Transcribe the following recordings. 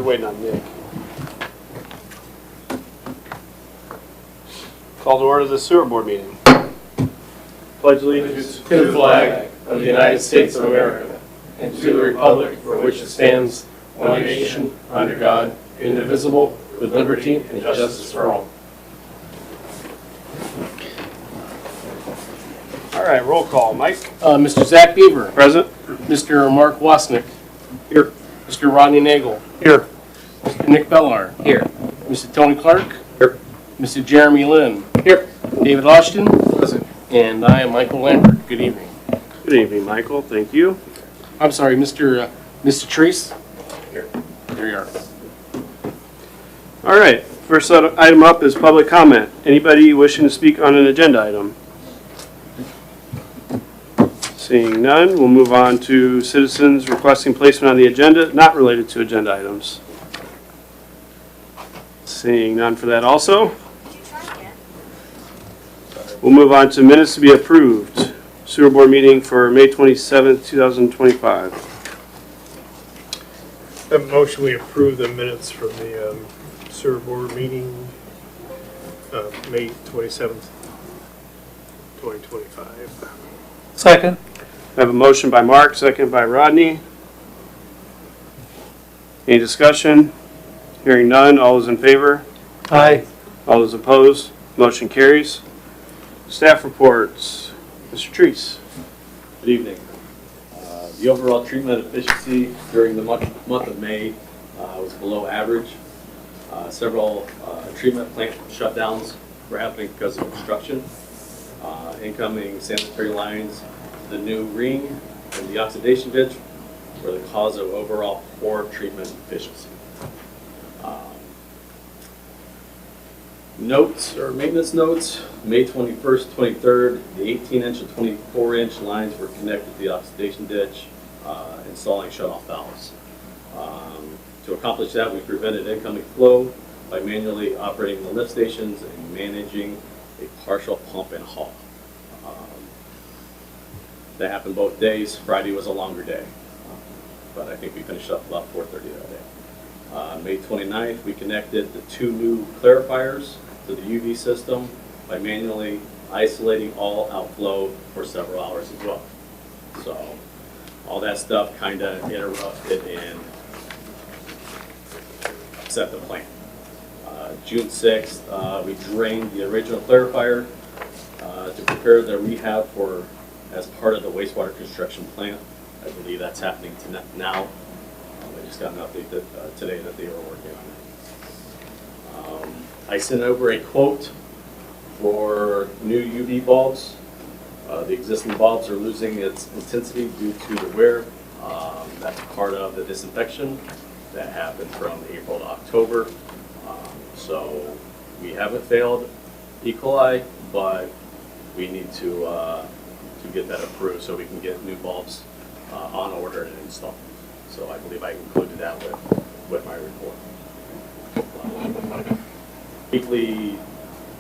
waiting on Nick. Call to order the sewer board meeting. Pledge allegiance to the flag of the United States of America and to the republic for which it stands, one nation, under God, indivisible, with liberty and justice for all. All right, roll call. Mike? Mr. Zach Beaver. Present. Mr. Mark Wasnick. Here. Mr. Rodney Nagel. Here. Mr. Nick Bellar. Here. Mr. Tony Clark. Here. Mr. Jeremy Lynn. Here. David Austin. Present. And I am Michael Lambert. Good evening. Good evening, Michael. Thank you. I'm sorry, Mr. Treese. Here. There you are. All right, first item up is public comment. Anybody wishing to speak on an agenda item? Seeing none, we'll move on to citizens requesting placement on the agenda not related to agenda items. Seeing none for that also. We'll move on to minutes to be approved. Sewer board meeting for May 27th, 2025. A motion we approve the minutes from the sewer board meeting May 27th, 2025. Second. I have a motion by Mark, second by Rodney. Any discussion? Hearing none, all those in favor? Aye. All those opposed? Motion carries. Staff reports. Mr. Treese. Good evening. The overall treatment efficiency during the month of May was below average. Several treatment plant shutdowns were happening because of construction. Incoming sanitary lines, the new ring, and the oxidation ditch were the cause of overall poor treatment efficiency. Notes or maintenance notes, May 21st, 23rd, the 18-inch and 24-inch lines were connected to the oxidation ditch, installing shutoff valves. To accomplish that, we prevented incoming flow by manually operating the lift stations and managing a partial pump and haul. That happened both days. Friday was a longer day, but I think we finished up about 4:30 that day. May 29th, we connected the 2 new clarifiers to the UV system by manually isolating all outflow for several hours as well. So all that stuff kind of interrupted and upset the plant. June 6th, we drained the original clarifier to prepare the rehab as part of the wastewater construction plant. I believe that's happening now. I just got an update today that they were working on it. I sent over a quote for new UV bulbs. The existing bulbs are losing its intensity due to the wear. That's part of the disinfection that happened from April to October. So we haven't failed E. coli, but we need to get that approved so we can get new bulbs on order and installed. So I believe I included that with my report. Weekly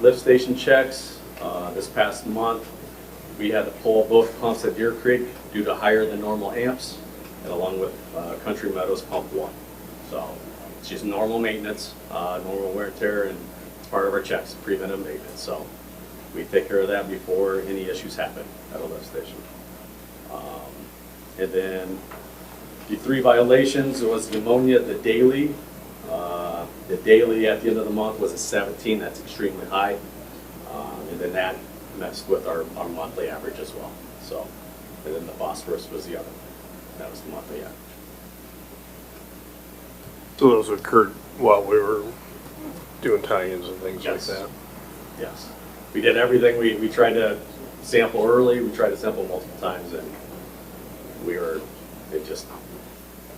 lift station checks. This past month, we had to pull both pumps at Deer Creek due to higher than normal amps, and along with Country Meadows Pump 1. So it's just normal maintenance, normal wear and tear, and it's part of our checks, preventive maintenance. So we take care of that before any issues happen at a lift station. And then the 3 violations was the ammonia, the daily. The daily at the end of the month was a 17. That's extremely high. And then that messed with our monthly average as well. So, and then the phosphorus was the other. That was the monthly average. So those occurred while we were doing tie-ins and things Yes. like that? Yes. We did everything. We tried to sample early. We tried to sample multiple times, and it just,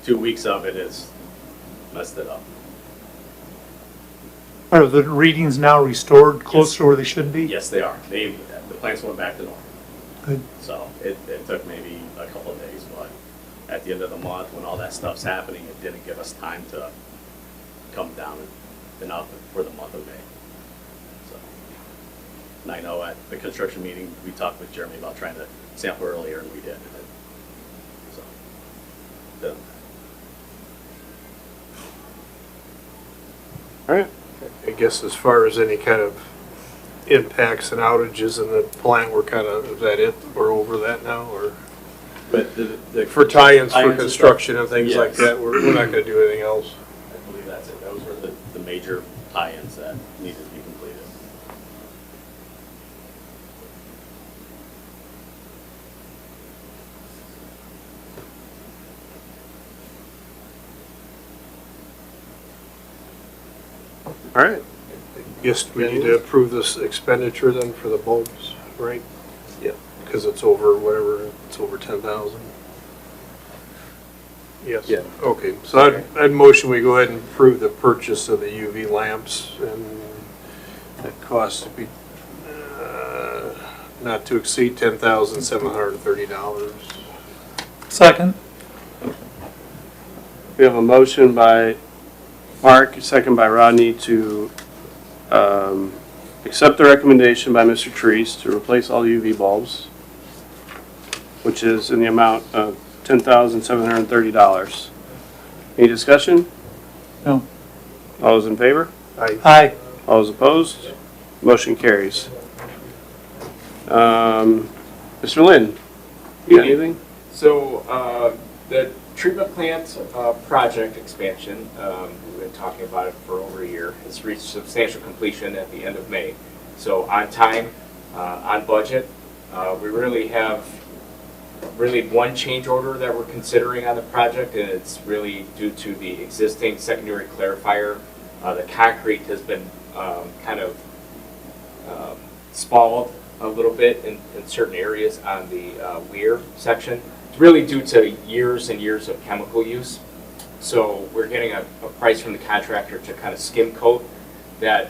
2 weeks of it has messed it up. Are the readings now restored closer to where they should be? Yes, they are. The plants went back to normal. Good. So it took maybe a couple of days, but at the end of the month, when all that stuff's happening, it didn't give us time to come down enough for the month of May. So, and I know at the construction meeting, we talked with Jeremy about trying to sample earlier, and we did. So, All right. I guess as far as any kind of impacts and outages in the plant, is that it? We're over that now, or? But the For tie-ins for Tie-ins and construction and things like Yes. that, we're not gonna do anything else. I believe that's it. Those were the major tie-ins that needed to be completed. All right. Guess we need to approve this expenditure then for the bulbs, right? Yeah. Because it's over, whatever, it's over 10,000. Yes. Yeah. Okay, so I'd motion we go ahead and approve the purchase of the UV lamps, and that cost to be not to exceed $10,730. Second. We have a motion by Mark, a second by Rodney to accept the recommendation by Mr. Treese to replace all UV bulbs, which is in the amount of $10,730. Any discussion? No. All those in favor? Aye. All those opposed? Motion carries. Mr. Lynn, you got anything? So, the treatment plant project expansion, we've been talking about it for over a year, has reached substantial completion at the end of May. So on time, on budget, we really have one change order that we're considering on the project, and it's really due to the existing secondary clarifier. The concrete has been kind of spalled a little bit in certain areas on the weir section. It's really due to years and years of chemical use. So we're getting a price from the contractor to kind of skim coat that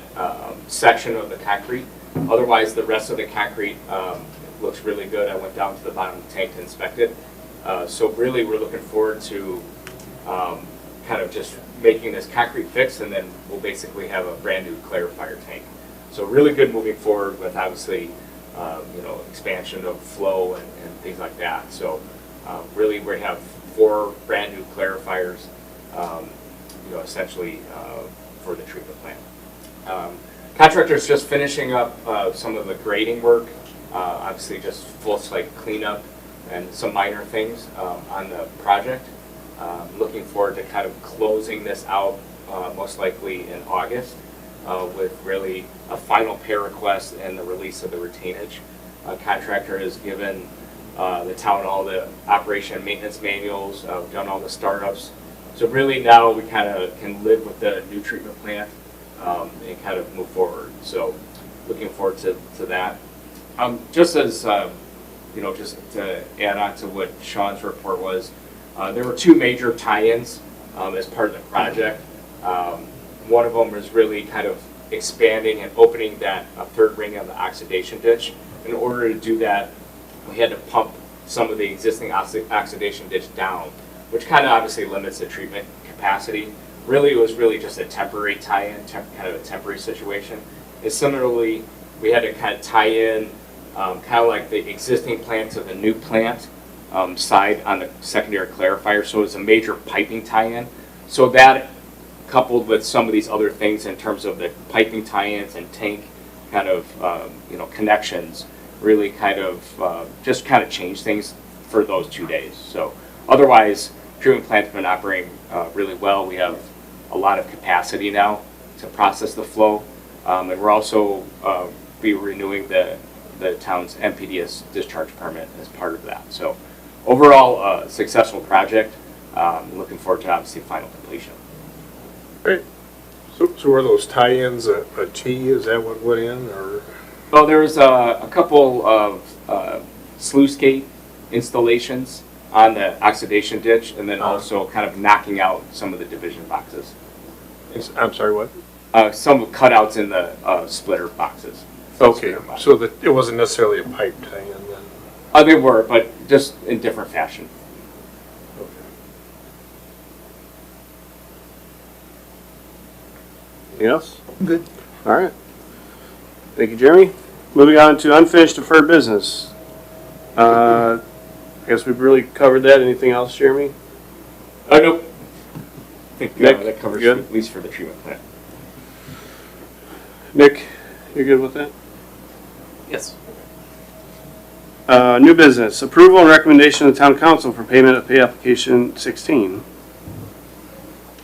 section of the concrete. Otherwise, the rest of the concrete looks really good. I went down to the bottom of the tank to inspect it. So really, we're looking forward to kind of just making this concrete fix, and then we'll basically have a brand new clarifier tank. So really good moving forward with obviously, expansion of flow and things like that. So really, we have 4 brand new clarifiers, essentially for the treatment plant. Contractor's just finishing up some of the grading work, obviously just full site cleanup and some minor things on the project. Looking forward to kind of closing this out most likely in August with really a final pay request and the release of the retainage. Contractor has given the town all the operation and maintenance manuals, done all the startups. So really now we kind of can live with the new treatment plant and kind of move forward. So looking forward to that. Just as, just to add on to what Sean's report was, there were 2 major tie-ins as part of the project. One of them was really kind of expanding and opening that 3rd ring of the oxidation ditch. In order to do that, we had to pump some of the existing oxidation ditch down, which kind of obviously limits the treatment capacity. Really, it was really just a temporary tie-in, kind of a temporary situation. And similarly, we had to kind of tie in kind of like the existing plant to the new plant side on the secondary clarifier. So it's a major piping tie-in. So that, coupled with some of these other things in terms of the piping tie-ins and tank kind of connections, really kind of just kind of changed things for those 2 days. So otherwise, treatment plant's been operating really well. We have a lot of capacity now to process the flow, and we're also be renewing the town's MPDS discharge permit as part of that. So overall, a successful project. Looking forward to obviously final completion. Great. So were those tie-ins a T, is that what went in, or? Well, there was a couple of sluice gate installations on the oxidation ditch, and then also kind of knocking out some of the division boxes. I'm sorry, what? Some cutouts in the splitter boxes. Okay, so that it wasn't necessarily a pipe tie-in then? They were, but just in different fashion. Anything else? Good. All right. Thank you, Jeremy. Moving on to unfinished deferred business. I guess we've really covered that. Anything else, Jeremy? Nope. I think Nick, that covers good? at least for the treatment plant. Nick, you're good with that? Yes. New business, approval and recommendation of the town council for payment of pay application 16.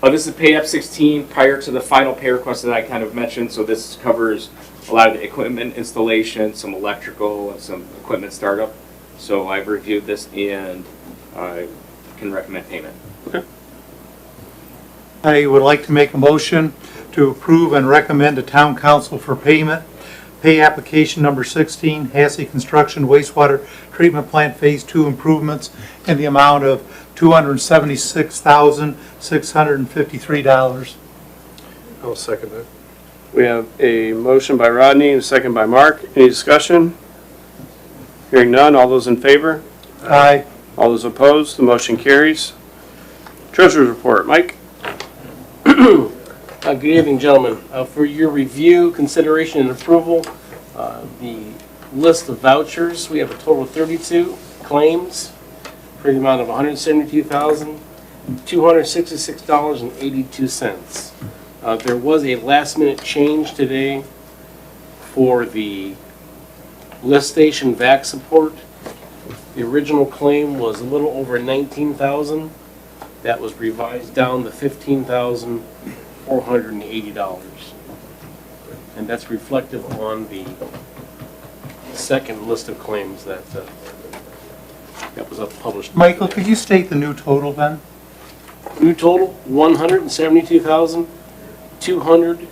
This is pay up 16 prior to the final pay request that I kind of mentioned. So this covers a lot of the equipment installation, some electrical, and some equipment startup. So I've reviewed this and I can recommend payment. I would like to make a motion to approve and recommend to town council for payment. Pay application number 16, Hassey Construction Wastewater Treatment Plant Phase 2 improvements in the amount of $276,653. I'll second that. We have a motion by Rodney and a second by Mark. Any discussion? Hearing none, all those in favor? Aye. All those opposed, the motion carries. Treasurer's report, Mike? Good evening, gentlemen. For your review, consideration, and approval, the list of vouchers, we have a total of 32 claims for the amount of $172,266.82. There was a last-minute change today for the lift station vac support. The original claim was a little over $19,000. That was revised down to $15,480. And that's reflective on the second list of claims that was published. Michael, could you state the new total then? New total, $172,200.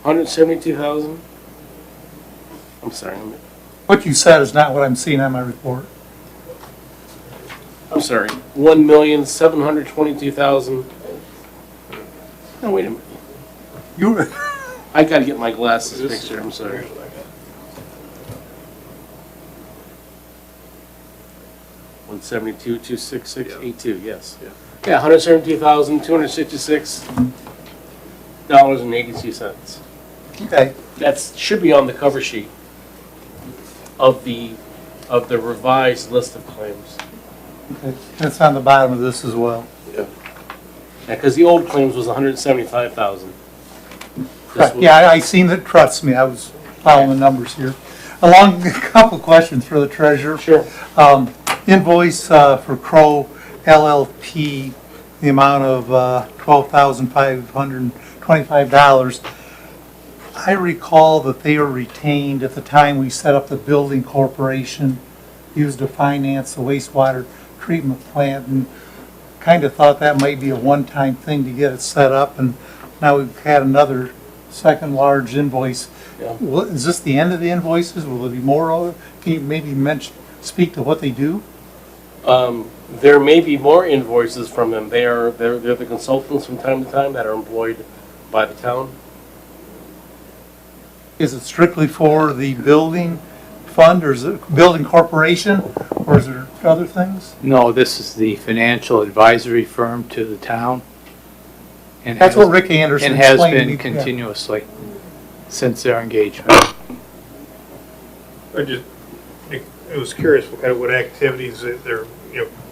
$172,000. I'm sorry. What you said is not what I'm seeing on my report. I'm sorry. $1,722,000. No, wait a minute. You were, I gotta get my glasses fixed here. I'm sorry. $172,266.82. Yes. Yeah. $172,266.82. okay. That should be on the cover sheet of the revised list of claims. Okay. That's on the bottom of this as well. Yeah, because the old claims was $175,000. Yeah, I seen that, trust me, I was following the numbers here. Along, a couple questions for the treasurer. Sure. Invoice for Crow LLP, the amount of $12,525. I recall that they were retained at the time we set up the building corporation, used to finance the wastewater treatment plant, and kind of thought that might be a one-time thing to get it set up, and now we've had another second large invoice. Yeah. Is this the end of the invoices? Will there be more of it? Can you maybe speak to what they do? There may be more invoices from them. They're the consultants from time to time that are employed by the town. Is it strictly for the building fund, or is it building corporation, or is there other things? No, this is the financial advisory firm to the town. And That's what Rick Anderson and has explained to been me. continuously since their engagement. I was curious what activities that they're,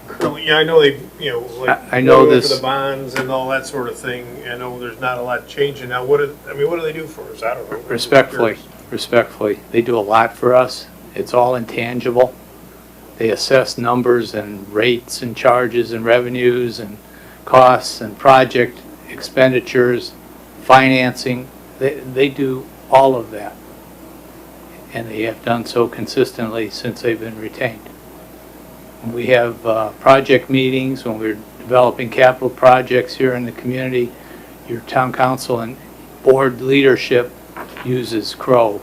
currently, I know they, like. I know going this- For the bonds and all that sort of thing. I know there's not a lot changing now. What do they do for us? I don't know. Respectfully, they do a lot for us. It's all intangible. They assess numbers and rates and charges and revenues and costs and project expenditures, financing. They do all of that. And they have done so consistently since they've been retained. We have project meetings when we're developing capital projects here in the community. Your town council and board leadership uses Crow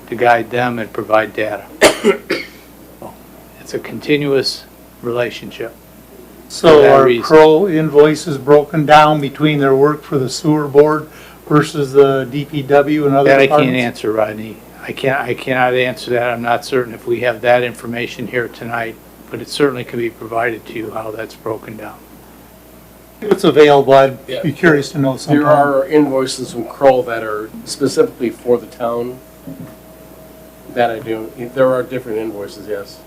to guide them and provide data. So, it's a continuous relationship. So that are reason. Crow invoices broken down between their work for the sewer board versus the DPW and other That I departments? can't answer, Rodney. I cannot answer that. I'm not certain if we have that information here tonight, but it certainly can be provided to you how that's broken down. If it's available, I'd Yeah. be curious to know sometime. There are invoices from Kroll that are specifically for the town. That I do. There are different invoices, yes.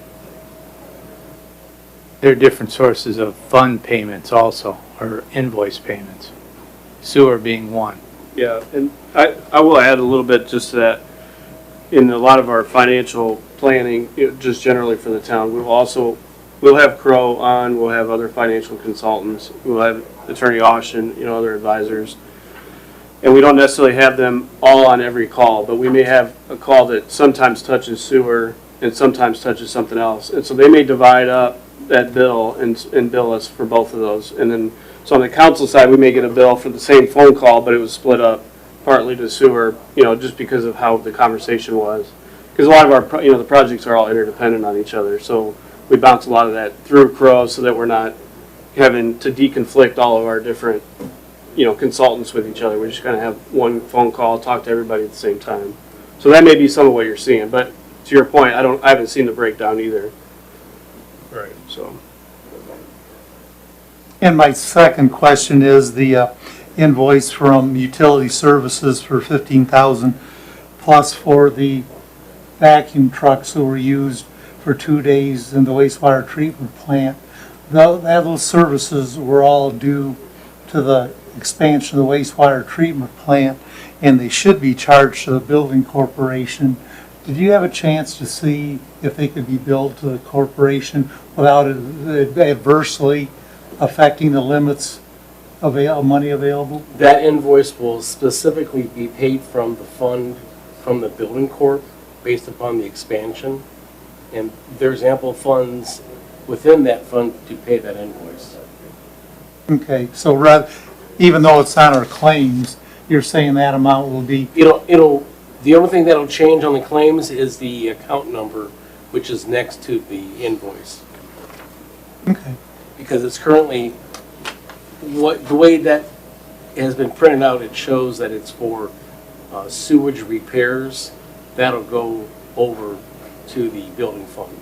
There are different sources of fund payments also, or invoice payments, sewer being one. Yeah, and I will add a little bit just to that. In a lot of our financial planning, just generally for the town, we'll have Crow on, we'll have other financial consultants, we'll have Attorney Austin, other advisors. And we don't necessarily have them all on every call, but we may have a call that sometimes touches sewer and sometimes touches something else. And so they may divide up that bill and bill us for both of those. And then, so on the council side, we may get a bill for the same phone call, but it was split up partly to sewer, just because of how the conversation was. Because a lot of our, the projects are all interdependent on each other. So we bounce a lot of that through Crow so that we're not having to deconflict all of our different, consultants with each other. We just kind of have one phone call, talk to everybody at the same time. So that may be some of what you're seeing. But to your point, I haven't seen the breakdown either. Right. So. And my second question is the invoice from Utility Services for $15,000 plus for the vacuum trucks that were used for 2 days in the wastewater treatment plant. Those services were all due to the expansion of the wastewater treatment plant, and they should be charged to the building corporation. Did you have a chance to see if they could be billed to the corporation without it adversely affecting the limits of money available? That invoice will specifically be paid from the fund, from the building corp, based upon the expansion. And there's ample funds within that fund to pay that invoice. Okay, so even though it's on our claims, you're saying that amount will be, The only thing that'll change on the claims is the account number, which is next to the invoice. okay, Because it's currently, the way that has been printed out, it shows that it's for sewage repairs. That'll go over to the building fund.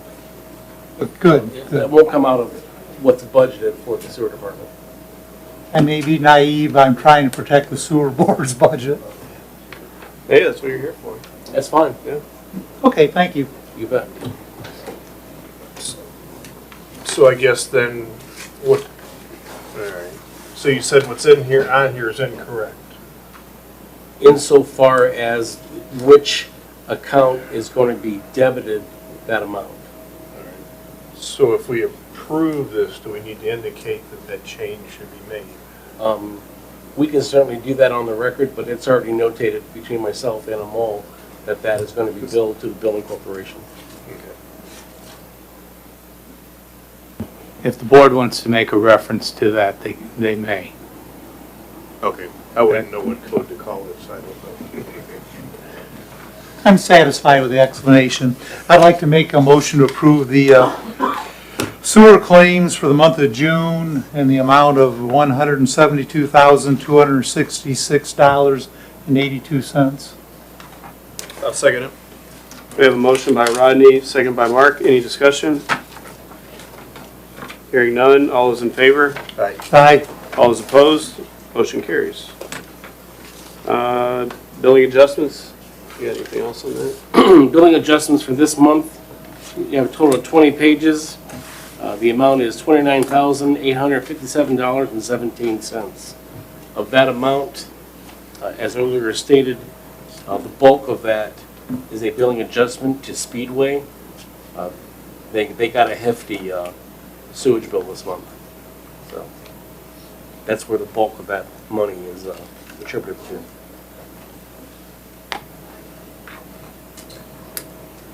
good. That won't come out of what's budgeted for the sewer department. I may be naive, I'm trying to protect the sewer board's budget. Hey, that's what you're here for. That's fine. Yeah. Okay, thank you. You bet. So I guess then, all right. So you said what's on here is incorrect. Insofar as which account is going to be debited that amount. So if we approve this, do we need to indicate that change should be made? We can certainly do that on the record, but it's already notated between myself and Amol that that is going to be billed to the building corporation. Okay. If the board wants to make a reference to that, they may. Okay, I wouldn't know what code to call this, I don't know. I'm satisfied with the explanation. I'd like to make a motion to approve the sewer claims for the month of June in the amount of $172,266.82. I'll second it. We have a motion by Rodney, second by Mark. Any discussion? Hearing none. All those in favor? Aye. Aye. All those opposed? Motion carries. Billing adjustments? You got anything else on that? Billing adjustments for this month, you have a total of 20 pages. The amount is $29,857.17. Of that amount, as earlier stated, the bulk of that is a billing adjustment to Speedway. They got a hefty sewage bill this month. So that's where the bulk of that money is attributed to.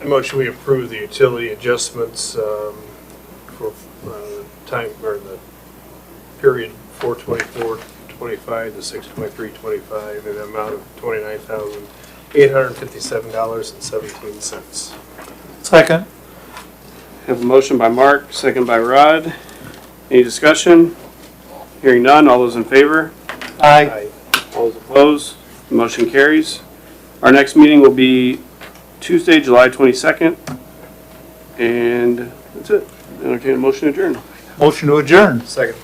I motion we approve the utility adjustments for time, or the period 4/24/25 to 6/23/25 in the amount of $29,857.17. Second. Have a motion by Mark, second by Rod. Any discussion? Hearing none. All those in favor? Aye. All those opposed? The motion carries. Our next meeting will be Tuesday, July 22nd. And that's it. Entertain a motion to adjourn. Motion to adjourn. Second.